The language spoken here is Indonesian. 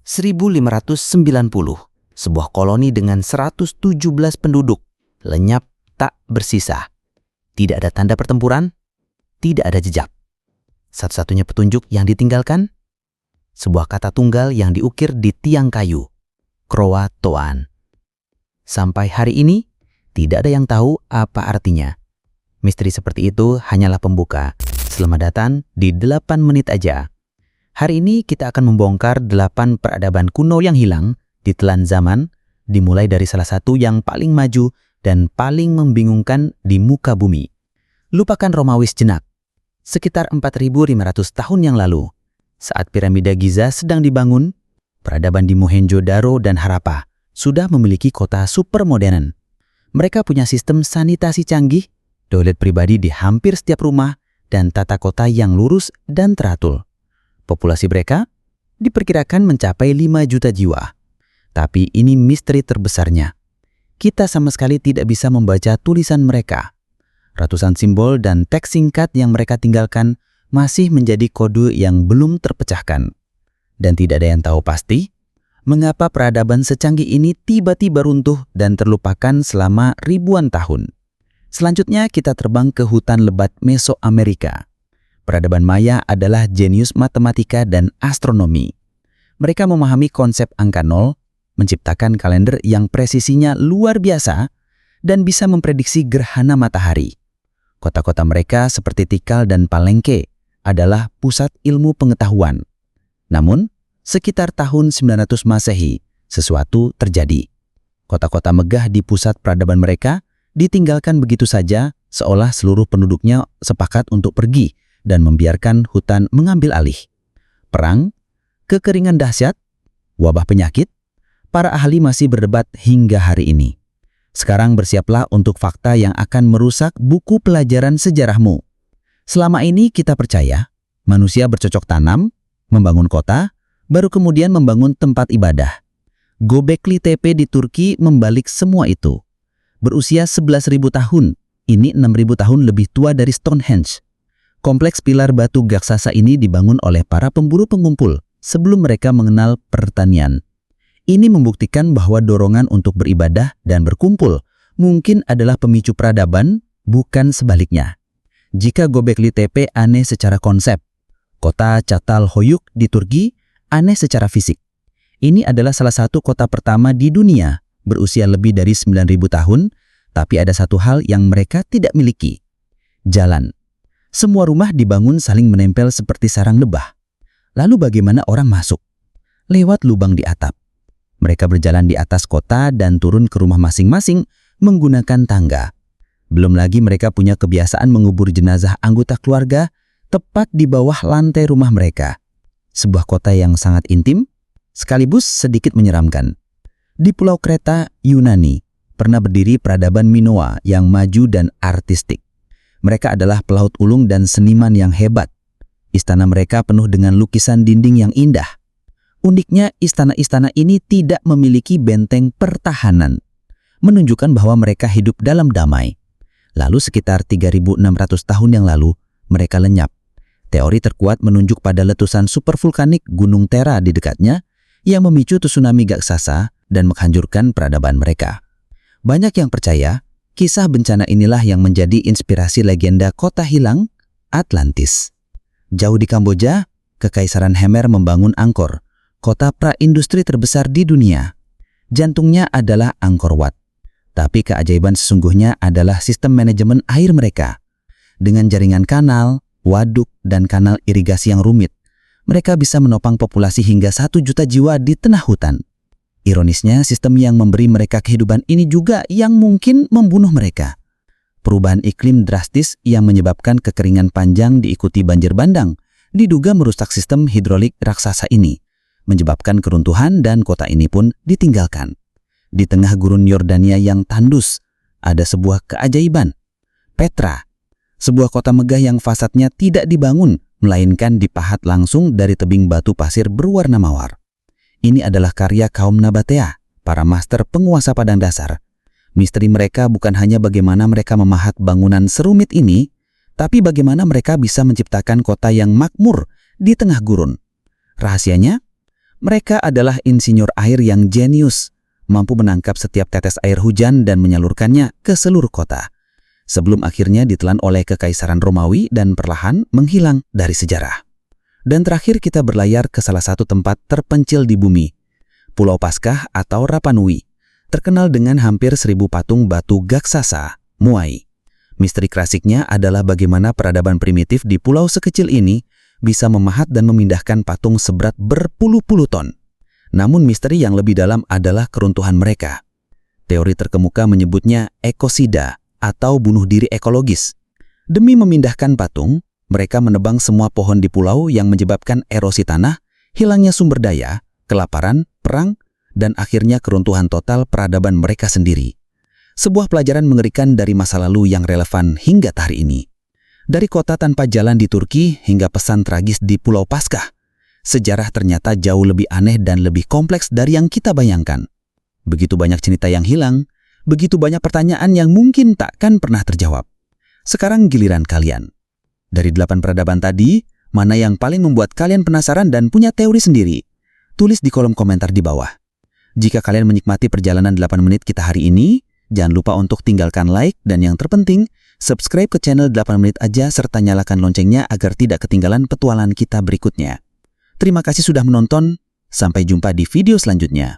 1590, sebuah koloni dengan 117 penduduk, lenyap tak bersisa. Tidak ada tanda pertempuran, tidak ada jejak. Satu-satunya petunjuk yang ditinggalkan, sebuah kata tunggal yang diukir di tiang kayu, Croatoan. Sampai hari ini, tidak ada yang tahu apa artinya. Misteri seperti itu hanyalah pembuka. Selamat datang di 8 menit aja. Hari ini kita akan membongkar 8 peradaban kuno yang hilang ditelan zaman, dimulai dari salah satu yang paling maju dan paling membingungkan di muka bumi. Lupakan Romawi sejenak. Sekitar 4.500 tahun yang lalu, saat piramida Giza sedang dibangun, peradaban di Mohenjo-daro dan Harappa sudah memiliki kota super modern. Mereka punya sistem sanitasi canggih, toilet pribadi di hampir setiap rumah, dan tata kota yang lurus dan teratur. Populasi mereka diperkirakan mencapai 5 juta jiwa. Tapi ini misteri terbesarnya. Kita sama sekali tidak bisa membaca tulisan mereka. Ratusan simbol dan teks singkat yang mereka tinggalkan masih menjadi kode yang belum terpecahkan. Dan tidak ada yang tahu pasti mengapa peradaban secanggih ini tiba-tiba runtuh dan terlupakan selama ribuan tahun. Selanjutnya kita terbang ke hutan lebat Mesoamerika. Peradaban Maya adalah jenius matematika dan astronomi. Mereka memahami konsep angka 0, menciptakan kalender yang presisinya luar biasa, dan bisa memprediksi gerhana matahari. Kota-kota mereka seperti Tikal dan Palenque adalah pusat ilmu pengetahuan. Namun, sekitar tahun 900 Masehi, sesuatu terjadi. Kota-kota megah di pusat peradaban mereka ditinggalkan begitu saja, seolah seluruh penduduknya sepakat untuk pergi dan membiarkan hutan mengambil alih. Perang, kekeringan dahsyat, wabah penyakit, para ahli masih berdebat hingga hari ini. Sekarang bersiaplah untuk fakta yang akan merusak buku pelajaran sejarahmu. Selama ini kita percaya, manusia bercocok tanam, membangun kota, baru kemudian membangun tempat ibadah. Göbekli Tepe di Turki membalik semua itu. Berusia 11.000 tahun, ini 6.000 tahun lebih tua dari Stonehenge. Kompleks pilar batu gaksasa ini dibangun oleh para pemburu pengumpul sebelum mereka mengenal pertanian. Ini membuktikan bahwa dorongan untuk beribadah dan berkumpul mungkin adalah pemicu peradaban, bukan sebaliknya. Jika Göbekli Tepe aneh secara konsep, kota Çatalhöyük di Turki aneh secara fisik. Ini adalah salah satu kota pertama di dunia berusia lebih dari 9.000 tahun, tapi ada satu hal yang mereka tidak miliki. Jalan. Semua rumah dibangun saling menempel seperti sarang lebah. Lalu bagaimana orang masuk? Lewat lubang di atap. Mereka berjalan di atas kota dan turun ke rumah masing-masing menggunakan tangga. Belum lagi mereka punya kebiasaan mengubur jenazah anggota keluarga tepat di bawah lantai rumah mereka. Sebuah kota yang sangat intim, sekaligus sedikit menyeramkan. Di Pulau Kreta, Yunani, pernah berdiri peradaban Minoa yang maju dan artistik. Mereka adalah pelaut ulung dan seniman yang hebat. Istana mereka penuh dengan lukisan dinding yang indah. Uniknya, istana-istana ini tidak memiliki benteng pertahanan, menunjukkan bahwa mereka hidup dalam damai. Lalu sekitar 3.600 tahun yang lalu, mereka lenyap. Teori terkuat menunjuk pada letusan supervulkanik Gunung Tera di dekatnya yang memicu tsunami gaksasa dan menghancurkan peradaban mereka. Banyak yang percaya, kisah bencana inilah yang menjadi inspirasi legenda kota hilang, Atlantis. Jauh di Kamboja, Kekaisaran Khmer membangun Angkor, kota pra-industri terbesar di dunia. Jantungnya adalah Angkor Wat. Tapi keajaiban sesungguhnya adalah sistem manajemen air mereka. Dengan jaringan kanal, waduk, dan kanal irigasi yang rumit, mereka bisa menopang populasi hingga 1 juta jiwa di tengah hutan. Ironisnya, sistem yang memberi mereka kehidupan ini juga yang mungkin membunuh mereka. Perubahan iklim drastis yang menyebabkan kekeringan panjang diikuti banjir bandang diduga merusak sistem hidrolik raksasa ini, menyebabkan keruntuhan dan kota ini pun ditinggalkan. Di tengah gurun Yordania yang tandus, ada sebuah keajaiban. Petra, sebuah kota megah yang fasadnya tidak dibangun, melainkan dipahat langsung dari tebing batu pasir berwarna mawar. Ini adalah karya kaum Nabatea, para master penguasa padang dasar. Misteri mereka bukan hanya bagaimana mereka memahat bangunan serumit ini, tapi bagaimana mereka bisa menciptakan kota yang makmur di tengah gurun. Rahasianya, Mereka adalah insinyur air yang jenius, mampu menangkap setiap tetes air hujan dan menyalurkannya ke seluruh kota, sebelum akhirnya ditelan oleh Kekaisaran Romawi dan perlahan menghilang dari sejarah. Dan terakhir kita berlayar ke salah satu tempat terpencil di bumi, Pulau Paskah atau Rapa Nui, terkenal dengan hampir 1000 patung batu Gaksasa, Muai. Misteri klasiknya adalah bagaimana peradaban primitif di pulau sekecil ini bisa memahat dan memindahkan patung seberat berpuluh-puluh ton. Namun misteri yang lebih dalam adalah keruntuhan mereka. Teori terkemuka menyebutnya ekosida atau bunuh diri ekologis. Demi memindahkan patung, mereka menebang semua pohon di pulau yang menyebabkan erosi tanah, hilangnya sumber daya, kelaparan, perang, dan akhirnya keruntuhan total peradaban mereka sendiri. Sebuah pelajaran mengerikan dari masa lalu yang relevan hingga hari ini. Dari kota tanpa jalan di Turki hingga pesan tragis di Pulau Paskah, sejarah ternyata jauh lebih aneh dan lebih kompleks dari yang kita bayangkan. Begitu banyak cerita yang hilang, begitu banyak pertanyaan yang mungkin takkan pernah terjawab. Sekarang giliran kalian. Dari 8 peradaban tadi, mana yang paling membuat kalian penasaran dan punya teori sendiri? Tulis di kolom komentar di bawah. Jika kalian menikmati perjalanan 8 menit kita hari ini, jangan lupa untuk tinggalkan like dan yang terpenting, subscribe ke channel 8 menit aja serta nyalakan loncengnya agar tidak ketinggalan petualangan kita berikutnya. Terima kasih sudah menonton, sampai jumpa di video selanjutnya.